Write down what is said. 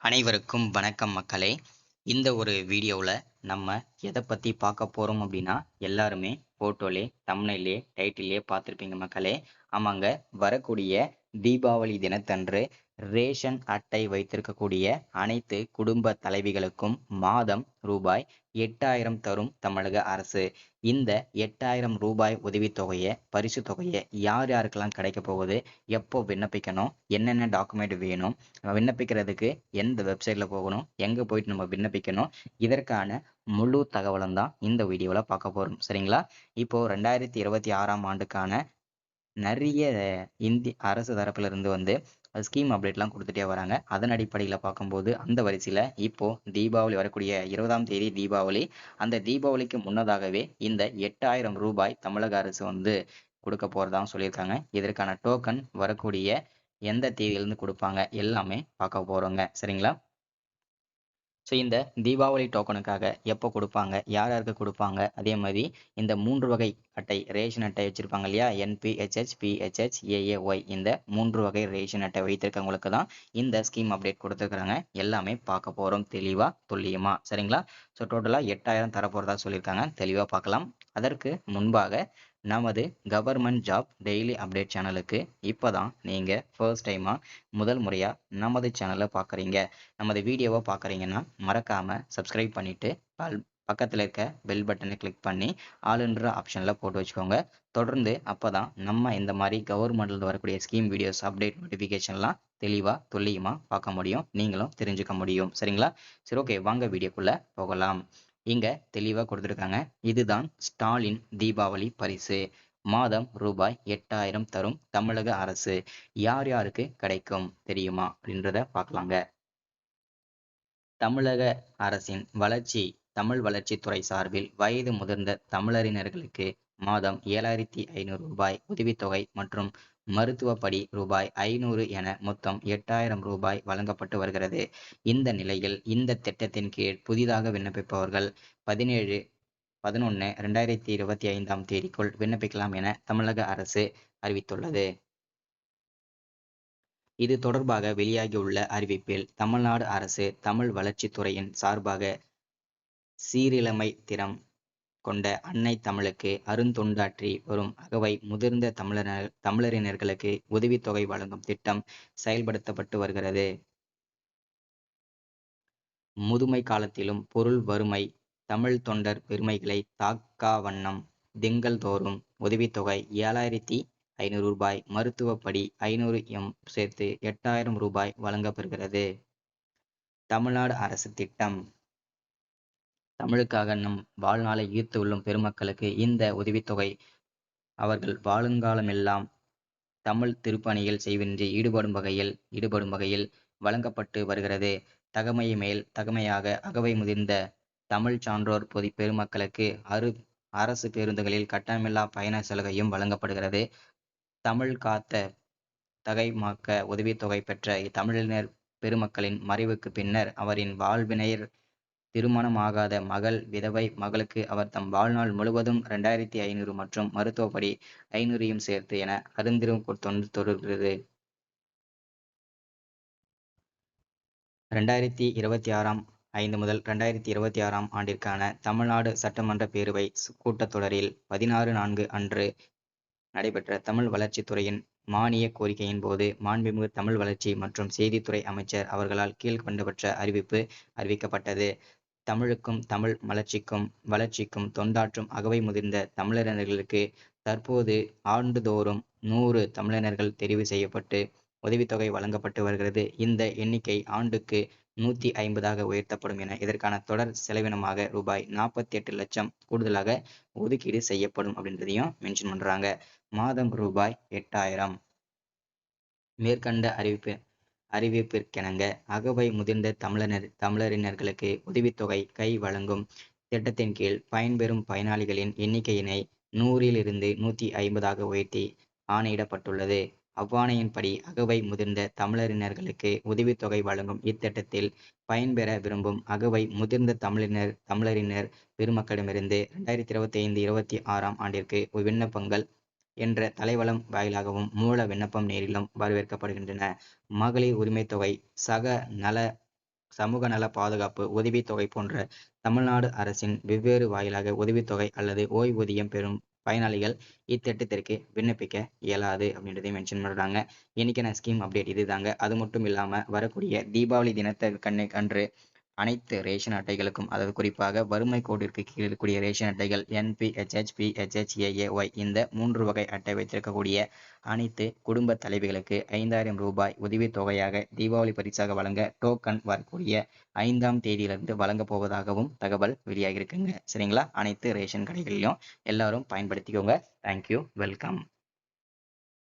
அனைவருக்கும் வணக்கம் மக்களே. இந்த ஒரு வீடியோவில் நம்ம எதை பற்றி பார்க்க போகிறோம் அப்படின்னா, எல்லாருமே ஃபோட்டோலே, தம்ப்நெயிலே, டைட்டிலே பார்த்துருப்பீங்க மக்களே. ஆமாங்க, வரக்கூடிய தீபாவளி தினத்தன்று ரேஷன் அட்டை வைத்திருக்கக்கூடிய அனைத்து குடும்ப தலைவிகளுக்கும் மாதம் ரூபாய் 8000 தரும் தமிழக அரசு. இந்த 8000 ரூபாய் உதவித்தொகையை, பரிசு தொகையை யார் யாருக்கெல்லாம் கிடைக்க போகுது, எப்போ விண்ணப்பிக்கணும், என்னென்ன டாக்குமெண்ட் வேணும், விண்ணப்பிக்கிறதுக்கு எந்த வெப்சைட்ல போகணும், எங்க போயிட்டு நம்ம விண்ணப்பிக்கணும், இதற்கான முழு தகவலும் தான் இந்த வீடியோல பார்க்க போறோம். சரிங்களா? இப்போ 2026ஆம் ஆண்டுக்கான நிறைய இந்திய அரசு தரப்புல இருந்து ஸ்கீம் அப்டேட்லாம் கொடுத்துட்டே வராங்க. அதன் அடிப்படையில் பார்க்கும்போது அந்த வரிசையில் இப்போ தீபாவளி வரக்கூடிய 20ஆம் தேதி தீபாவளி. அந்த தீபாவளிக்கு முன்னதாகவே இந்த 8000 ரூபாய் தமிழக அரசு கொடுக்க போறதாகவும் சொல்லியிருக்காங்க. இதற்கான டோக்கன் வரக்கூடிய எந்த தேதியிலிருந்து கொடுப்பாங்க எல்லாமே பார்க்க போறோங்க. சரிங்களா? ஸோ இந்த தீபாவளி டோக்கனுக்காக எப்போ கொடுப்பாங்க, யார் யாருக்கு கொடுப்பாங்க, அதே மாதிரி இந்த 3 வகை அட்டை, ரேஷன் அட்டை வச்சிருப்பாங்க இல்லையா, என்பிஹெச்ஹெச், பிஹெச்ஹெச், ஏஏஒய், இந்த 3 வகை ரேஷன் அட்டை வைத்திருக்கவங்களுக்கு தான் இந்த ஸ்கீம் அப்டேட் கொடுத்துருக்குறாங்க. எல்லாமே பார்க்க போகிறோம் தெளிவாக துல்லியமாக. சரிங்களா? ஸோ டோட்டலாக 8000 தரப்போகிறதா சொல்லியிருக்காங்க. தெளிவாக பார்க்கலாம். அதற்கு முன்பாக நமது கவர்மெண்ட் ஜாப் டெய்லி அப்டேட் சேனலுக்கு இப்போ தான் நீங்கள் ஃபர்ஸ்ட் டைமாக முதல் முறையாக நமது சேனலை பார்க்குறீங்க, நமது வீடியோவை பார்க்குறீங்கன்னா மறக்காமல் சப்ஸ்கிரைப் பண்ணிவிட்டு பக்கத்தில் இருக்க பெல் பட்டனை கிளிக் பண்ணி ஆளுன்ற ஆப்ஷனில் போட்டு வச்சுக்கோங்க. தொடர்ந்து அப்போ தான் நம்ம இந்த மாதிரி கவர்மெண்ட்டில் வரக்கூடிய ஸ்கீம் வீடியோஸ் அப்டேட் நோட்டிஃபிகேஷன்லாம் தெளிவாக துல்லியமாக பார்க்க முடியும், நீங்களும் தெரிஞ்சுக்க முடியும். சரிங்களா? சரி, ஓகே, வாங்க வீடியோக்குள்ளே போகலாம். இங்க தெளிவா கொடுத்துருக்காங்க. இதுதான் ஸ்டாலின் தீபாவளி பரிசு. மாதம் ரூபாய் 8000 தரும் தமிழக அரசு. யார் யாருக்கு கிடைக்கும் தெரியுமா அப்படின்றத பார்க்கலாங்க. தமிழக அரசின் தமிழ் வளர்ச்சித்துறை சார்பில் வயது முதிர்ந்த தமிழறிஞர்களுக்கு மாதம் 7500 ரூபாய் உதவித்தொகை மற்றும் மருத்துவப்படி ரூபாய் 500 என மொத்தம் 8000 ரூபாய் வழங்கப்பட்டு வருகிறது. இந்த நிலையில் இந்த திட்டத்தின் கீழ் புதிதாக விண்ணப்பிப்பவர்கள் 17/11/2025 தேதிக்குள் விண்ணப்பிக்கலாம் என தமிழக அரசு அறிவித்துள்ளது. இது தொடர்பாக வெளியாகியுள்ள அறிவிப்பில் தமிழ்நாடு அரசு தமிழ் வளர்ச்சித்துறையின் சார்பாக சீரிழமை திறம் கொண்ட அன்னை தமிழுக்கு அருந்தொண்டாற்றி வரும் அகவை முதிர்ந்த தமிழறிஞர்களுக்கு உதவித்தொகை வழங்கும் திட்டம் செயல்படுத்தப்பட்டு வருகிறது. முதுமை காலத்திலும் பொருள் வறுமை தமிழ் தொண்டர் பெருமைகளை தாக்கா வண்ணம் திங்கள் தோறும் உதவித்தொகை 7500 ரூபாய், மருத்துவப்படி 500 சேர்த்து 8000 ரூபாய் வழங்கப்பெறுகிறது. தமிழ்நாடு அரசு திட்டம். தமிழுக்காக நம் வாழ்நாளை ஈர்த்து உள்ளும் பெருமக்களுக்கு இந்த உதவித்தொகை அவர்கள் வாழுங்காலமெல்லாம் தமிழ் திருப்பணியில் செய்வின்றி ஈடுபடும் வகையில் வழங்கப்பட்டு வருகிறது. தகமை மேல் தகமையாக அகவை முதிர்ந்த தமிழ் சான்றோர் பெருமக்களுக்கு அரசு பேருந்துகளில் கட்டணமில்லா பயண சலுகையும் வழங்கப்படுகிறது. தமிழ் காத்த தகைமாக்க உதவித்தொகை பெற்ற தமிழினர் பெருமக்களின் மறைவுக்கு பின்னர் அவரின் வாழ்வினர் திருமணமாகாத மகள் விதவை மகளுக்கு அவர் தம் வாழ்நாள் முழுவதும் 2500 மற்றும் மருத்துவப்படி 500 சேர்த்து என அருந்திரும் தொண்டு தொடர்கிறது. 2026 முதல் 2026 ஆண்டிற்கான தமிழ்நாடு சட்டமன்ற பேரவை கூட்டத்தொடரில் 16/4 அன்று நடைபெற்ற தமிழ் வளர்ச்சித்துறையின் மானிய கோரிக்கையின் போது மாண்புமிகு தமிழ் வளர்ச்சி மற்றும் செய்தித்துறை அமைச்சர் அவர்களால் கீழ்கண்டவற்ற அறிவிப்பு அறிவிக்கப்பட்டது. தமிழுக்கும் தமிழ் வளர்ச்சிக்கும் தொண்டாற்றும் அகவை முதிர்ந்த தமிழறிஞர்களுக்கு தற்போது ஆண்டுதோறும் 100 தமிழறிஞர்கள் தெரிவு செய்யப்பட்டு உதவித்தொகை வழங்கப்பட்டு வருகிறது. இந்த எண்ணிக்கை ஆண்டுக்கு 150ஆக உயர்த்தப்படும் என இதற்கான தொடர் செலவினமாக ரூபாய் 48 லட்சம் கூடுதலாக ஒதுக்கீடு செய்யப்படும் அப்படின்றதையும் மென்ஷன் பண்றாங்க. மாதம் ரூபாய் 8000. மேற்கண்ட அறிவிப்பிற்கிணங்க அகவை முதிர்ந்த தமிழறிஞர்களுக்கு உதவித்தொகை கை வழங்கும் திட்டத்தின் கீழ் பயன்பெறும் பயனாளிகளின் எண்ணிக்கையினை 100 150ஆக உயர்த்தி ஆணையிடப்பட்டுள்ளது. அவ்வாணையின்படி அகவை முதிர்ந்த தமிழறிஞர்களுக்கு உதவித்தொகை வழங்கும் இத்திட்டத்தில் பயன்பெற விரும்பும் அகவை முதிர்ந்த தமிழறிஞர் பெருமக்களிடமிருந்து 2025-26 ஆண்டிற்கு விண்ணப்பங்கள் என்ற தலைவலம் வாயிலாகவும் மூல விண்ணப்பம் நேரிலும் வரவேற்கப்படுகின்றன. மகளிர் உரிமை தொகை, சக நல சமூக நல பாதுகாப்பு உதவித்தொகை போன்ற தமிழ்நாடு அரசின் வெவ்வேறு வாயிலாக உதவித்தொகை அல்லது ஓய்வூதியம் பெறும் பயனாளிகள் இத்திட்டத்திற்கு விண்ணப்பிக்க இயலாது அப்படின்றதையும் மென்ஷன் பண்றாங்க. இன்னைக்கான ஸ்கீம் அப்டேட் இதுதாங்க. அது மட்டும் இல்லாம வரக்கூடிய தீபாவளி தினத்தை அன்று அனைத்து ரேஷன் அட்டைகளுக்கும், அதாவது குறிப்பாக வறுமை கோட்டிற்கு கீழ் இருக்கக்கூடிய ரேஷன் அட்டைகள் NPHHP, HHAAY இந்த 3 வகை அட்டை வைத்திருக்கக்கூடிய அனைத்து குடும்ப தலைவிகளுக்கு 5000 ரூபாய் உதவித்தொகையாக தீபாவளி பரிசாக வழங்க டோக்கன் வரக்கூடிய 5ஆம் தேதியிலிருந்து வழங்க போவதாகவும் தகவல் வெளியாகியிருக்குங்க. சரிங்களா? அனைத்து ரேஷன் கடைகளிலும் எல்லாரும் பயன்படுத்திக்கோங்க. தேங்க்யூ. வெல்கம்.